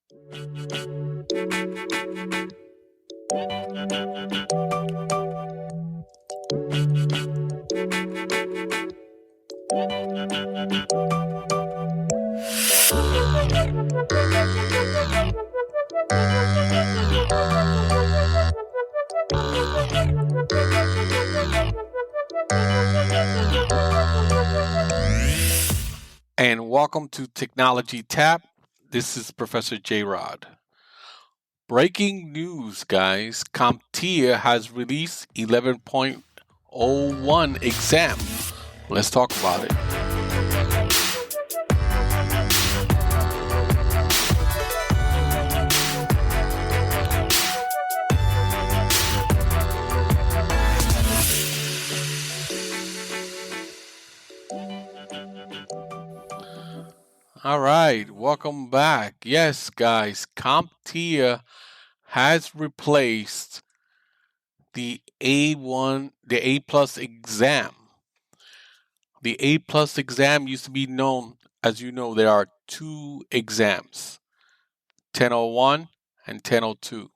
And welcome to Technology Tap. This is ProfessorJRod. Breaking news, guys. CompTIA has released 11.01 exam. Let's talk about it. All right, welcome back. Yes, guys, CompTIA has replaced the A1, the A plus exam. The A plus exam used to be known, as you know, there are two exams, 1001 and 1002.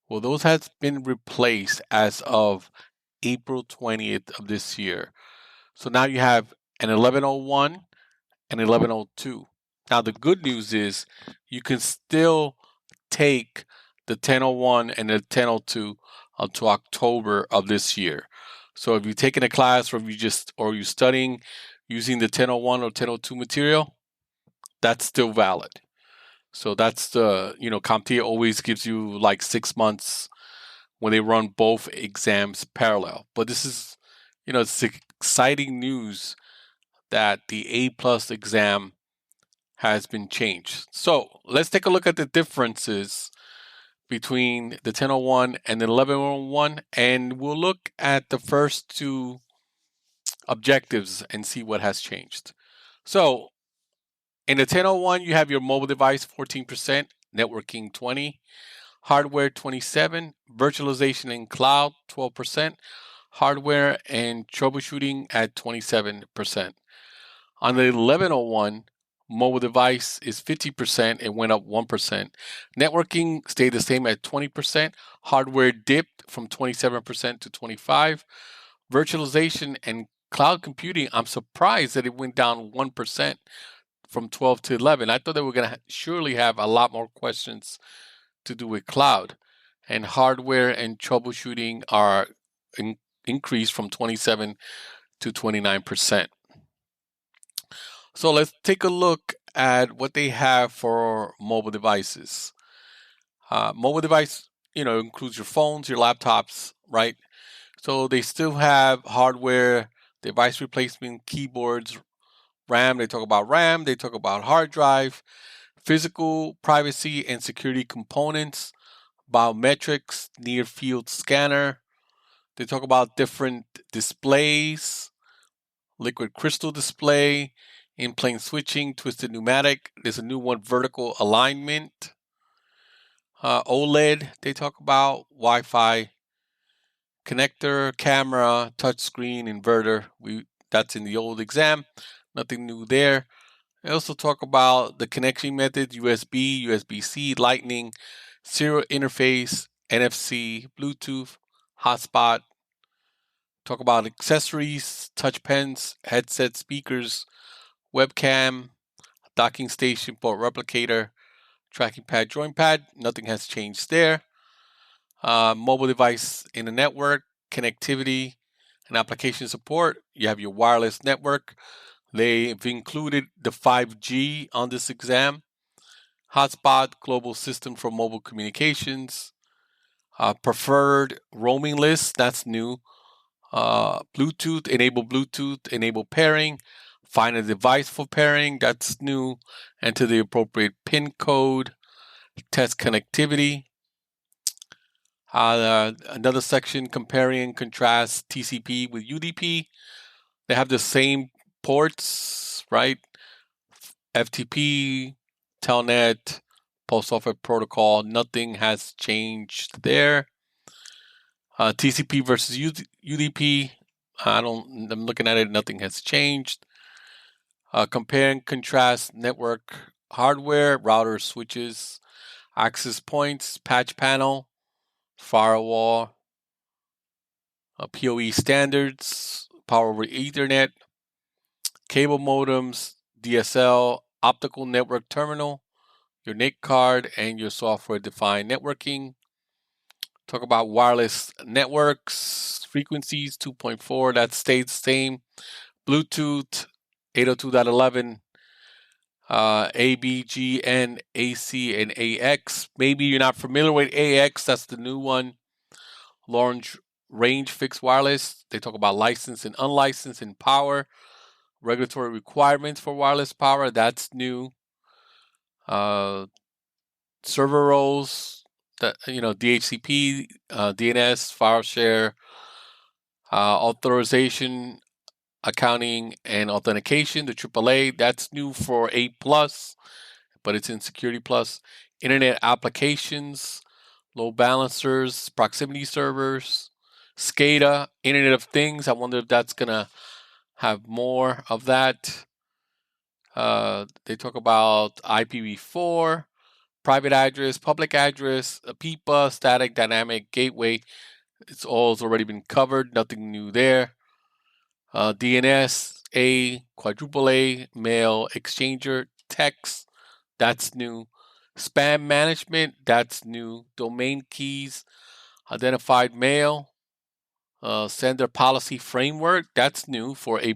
Well, those has been replaced as of April 20th of this year. So now you have an 1101 and 1102. Now the good news is you can still take the 1001 and the 1002 until October of this year. So if you're taking a class or you're studying using the 1001 or 1002 material, that's still valid. So that's the, CompTIA always gives you like 6 months when they run both exams parallel. But this is, it's exciting news that the A plus exam has been changed. So let's take a look at the differences between the 1001 and the 1101, and we'll look at the first two objectives and see what has changed. So in the 1001, you have your mobile device 14%, networking 20%, hardware 27%, virtualization and cloud 12%, hardware and troubleshooting at 27%. On the 1101, mobile device is 50%, it went up 1%. Networking stayed the same at 20%. Hardware dipped from 27% to 25%. Virtualization and cloud computing, I'm surprised that it went down 1% from 12 to 11. I thought they were going to surely have a lot more questions to do with cloud. And hardware and troubleshooting are increased from 27 to 29%. So let's take a look at what they have for mobile devices. Mobile device, includes your phones, your laptops, right? So they still have hardware, device replacement, keyboards, RAM. They talk about RAM. They talk about hard drive, physical privacy and security components, biometrics, near field scanner. They talk about different displays, liquid crystal display, in-plane switching, twisted pneumatic. There's a new one, vertical alignment. OLED, they talk about Wi-Fi connector, camera, touchscreen, inverter. That's in the old exam. Nothing new there. They also talk about the connection methods, USB, USB-C, Lightning, serial interface, NFC, Bluetooth, hotspot. Talk about accessories, touch pens, headset speakers, webcam, docking station, port replicator, tracking pad, joint pad. Nothing has changed there. Mobile device in the network, connectivity, and application support. You have your wireless network. They've included the 5G on this exam. Hotspot, global system for mobile communications. Preferred roaming list, that's new. Bluetooth, enable pairing. Find a device for pairing, that's new. Enter the appropriate PIN code. Test connectivity. Another section, comparing and contrast TCP with UDP. They have the same ports, right? FTP, Telnet, Post Office Protocol. Nothing has changed there. TCP versus UDP. I'm looking at it. Nothing has changed. Compare and contrast network hardware, routers, switches, access points, patch panel, firewall, PoE standards, power over Ethernet, cable modems, DSL, optical network terminal, your NIC card, and your software-defined networking. Talk about wireless networks, frequencies 2.4, that stays the same. Bluetooth 802.11, A, B, G, N, AC, and AX. Maybe you're not familiar with AX, that's the new one. Long range fixed wireless. They talk about licensed and unlicensed in power. Regulatory requirements for wireless power, that's new. Server roles, that DHCP, DNS, file share, authorization, accounting, and authentication. The AAA, that's new for A+, but it's in Security Plus. Internet applications, load balancers, proximity servers, SCADA, Internet of Things. I wonder if that's going to have more of that. They talk about IPv4, private address, public address, a PIPA, static, dynamic, gateway. It's all already been covered. Nothing new there. DNS, A, quadruple A, mail, exchanger, text. That's new. Spam management, that's new. Domain keys, identified mail, sender policy framework, that's new for A+.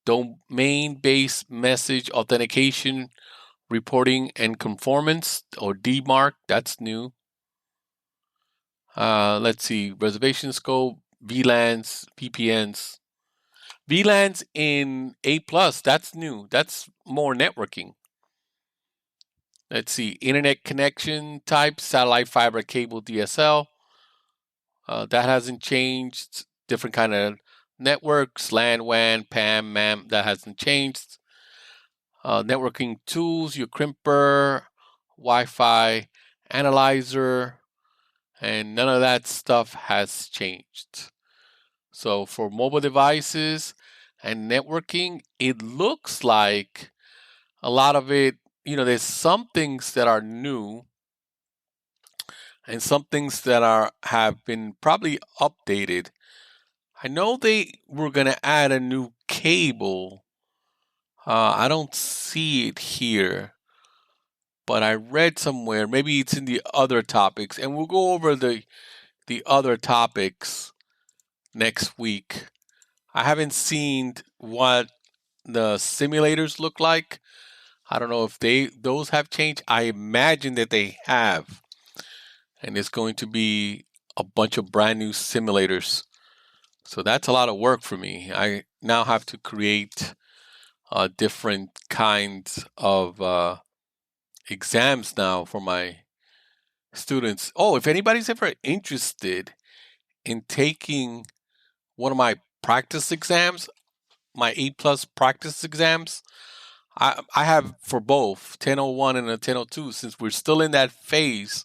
Domain-based message authentication, reporting and conformance, or DMARC, that's new. Let's see, reservation scope, VLANs, VPNs. VLANs in A+, that's new. That's more networking. Let's see, internet connection type, satellite, fiber, cable, DSL. That hasn't changed. Different kind of networks, LAN, WAN, PAM, MAM, that hasn't changed. Networking tools, your crimper, Wi-Fi, analyzer, and none of that stuff has changed. So for mobile devices and networking, it looks like a lot of it, there's some things that are new and some things that have been probably updated. I know they were going to add a new cable. I don't see it here, but I read somewhere, maybe it's in the other topics, and we'll go over the other topics next week. I haven't seen what the simulators look like. I don't know if those have changed. I imagine that they have. And it's going to be a bunch of brand new simulators. So that's a lot of work for me. I now have to create different kinds of exams now for my students. Oh, if anybody's ever interested in taking one of my practice exams, my A+ practice exams, I have for both 1001 and a 1002. Since we're still in that phase,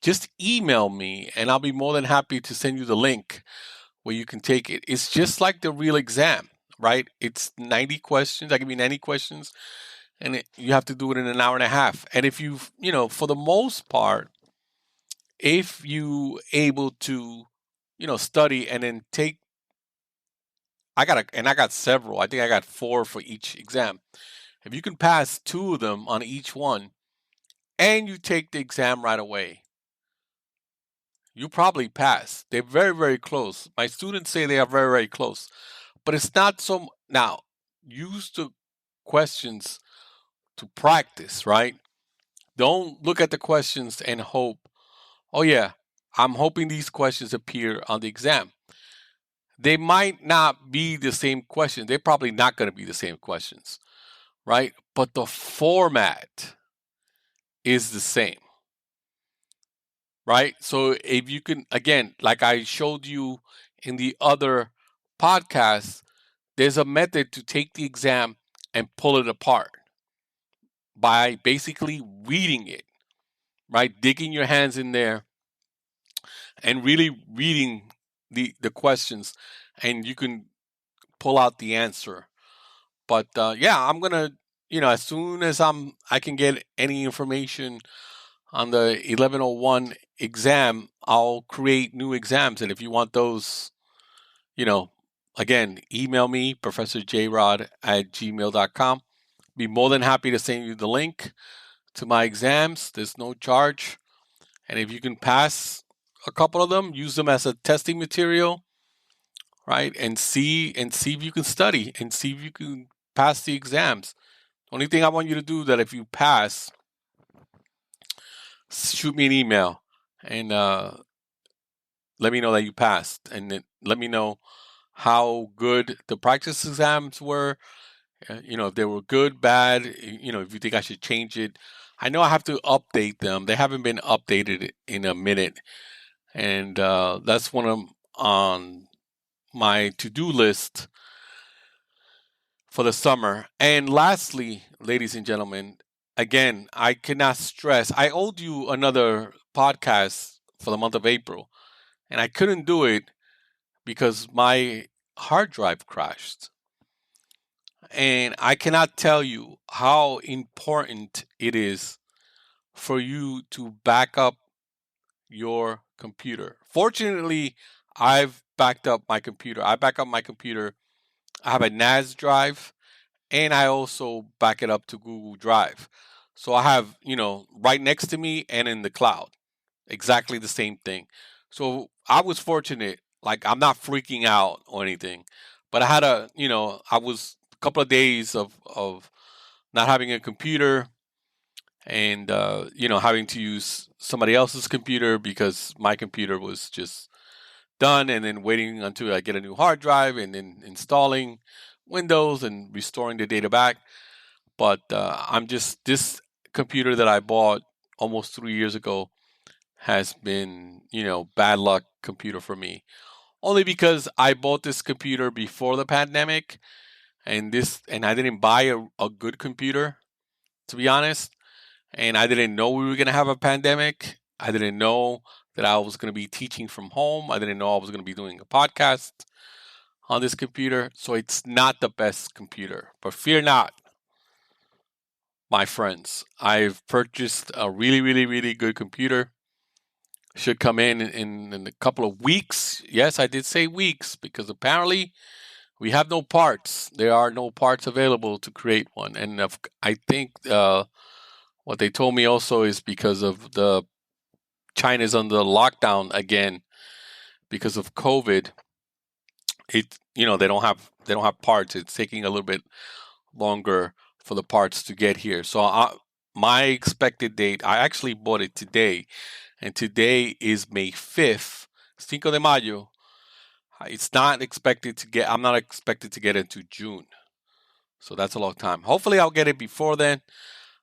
just email me and I'll be more than happy to send you the link where you can take it. It's just like the real exam, right? It's 90 questions. I give you 90 questions and you have to do it in an hour and a half. And if for the most part, if you able to, study and then take, I got several. I think I got 4 for each exam. If you can pass 2 of them on each one and you take the exam right away, you probably pass. They're very, very close. My students say they are very, very close. But it's not so. Now, use the questions to practice, right? Don't look at the questions and hope, oh, yeah, I'm hoping these questions appear on the exam. They might not be the same questions. They're probably not going to be the same questions, right? But the format is the same, right? So if you can, again, like I showed you in the other podcast, there's a method to take the exam and pull it apart by basically reading it, right? Digging your hands in there and really reading the questions, and you can pull out the answer. But yeah, I'm gonna as soon as I can get any information on the 1101 exam, I'll create new exams. And if you want those, you know, again, email me, ProfessorJRod@gmail.com. Be more than happy to send you the link to my exams. There's no charge. And if you can pass a couple of them, use them as a testing material, right? And see if you can study and see if you can pass the exams. Only thing I want you to do that if you pass, shoot me an email and let me know that you passed, and then let me know how good the practice exams were. If they were good, bad. If you think I should change it. I know I have to update them. They haven't been updated in a minute, and that's one of them on my to-do list for the summer. And lastly, ladies and gentlemen, again, I cannot stress. I owed you another podcast for the month of April, and I couldn't do it because my hard drive crashed. And I cannot tell you how important it is for you to back up your computer. Fortunately, I've backed up my computer. I back up my computer. I have a NAS drive, and I also back it up to Google Drive. So I have, right next to me and in the cloud, exactly the same thing. So I was fortunate. Like, I'm not freaking out or anything, but I had I was a couple of days of not having a computer, and having to use somebody else's computer because my computer was just done, and then waiting until I get a new hard drive, and then installing Windows and restoring the data back. But this computer that I bought almost 3 years ago has been, bad luck computer for me. Only because I bought this computer before the pandemic, and I didn't buy a good computer, to be honest. And I didn't know we were gonna have a pandemic. I didn't know that I was gonna be teaching from home. I didn't know I was gonna be doing a podcast on this computer. So it's not the best computer. But fear not, my friends. I've purchased a really, really, really good computer. Should come in a couple of weeks. Yes, I did say weeks because apparently we have no parts. There are no parts available to create one. And I think what they told me also is because of the China's under lockdown again because of COVID. They don't have parts. It's taking a little bit longer for the parts to get here. So my expected date, I actually bought it today, and today is May 5th, Cinco de Mayo. I'm not expected to get it into June. So that's a long time. Hopefully I'll get it before then.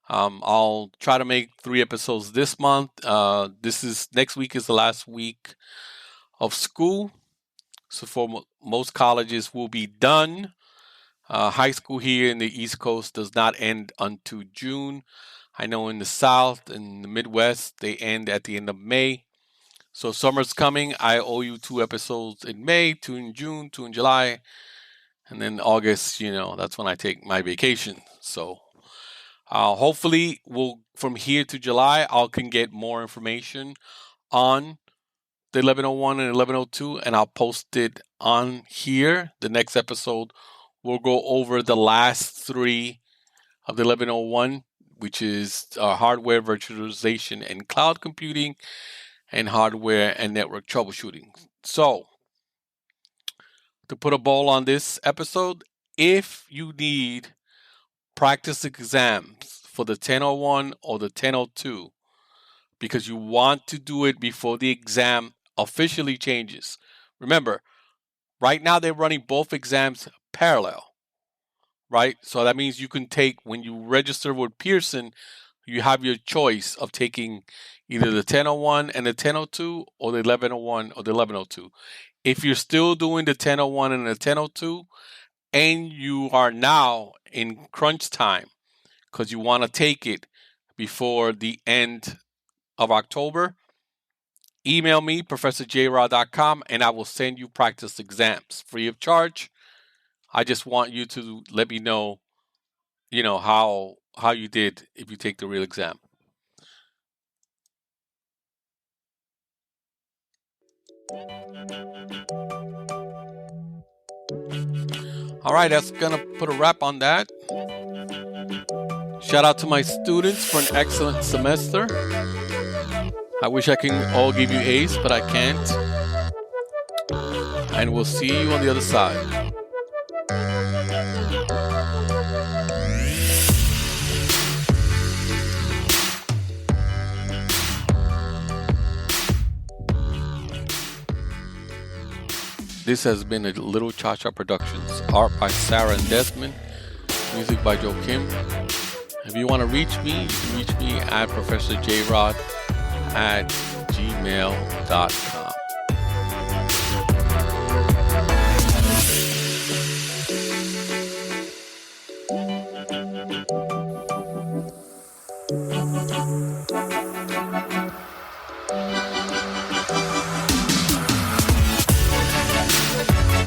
I'll try to make 3 episodes this month. Next week is the last week of school. So for most colleges will be done. High school here in the East Coast does not end until June. I know in the South and the Midwest, they end at the end of May. So summer's coming. I owe you 2 episodes in May, 2 in June, 2 in July. And then August, that's when I take my vacation. So hopefully from here to July, I can get more information on the 1101 and 1102, and I'll post it on here. The next episode, we'll go over the last 3 of the 1101, which is hardware virtualization and cloud computing, and hardware and network troubleshooting. So, to put a bow on this episode, if you need practice exams for the 1001 or the 1002, because you want to do it before the exam officially changes. Remember, right now they're running both exams parallel, right? So that means you can take, when you register with Pearson, you have your choice of taking either the 1001 and the 1002 or the 1101 or the 1102. If you're still doing the 1001 and the 1002 and you are now in crunch time because you want to take it before the end of October, email me, ProfessorJRod.com, and I will send you practice exams free of charge. I just want you to let me know you know, how you did if you take the real exam. All right, that's gonna put a wrap on that. Shout out to my students for an excellent semester. I wish I can all give you A's, but I can't. And we'll see you on the other side. This has been a Little Cha-Cha Productions. Art by Sarah and Desmond. Music by Joe Kim. If you want to reach me, you can reach me at ProfessorJRod at gmail.com.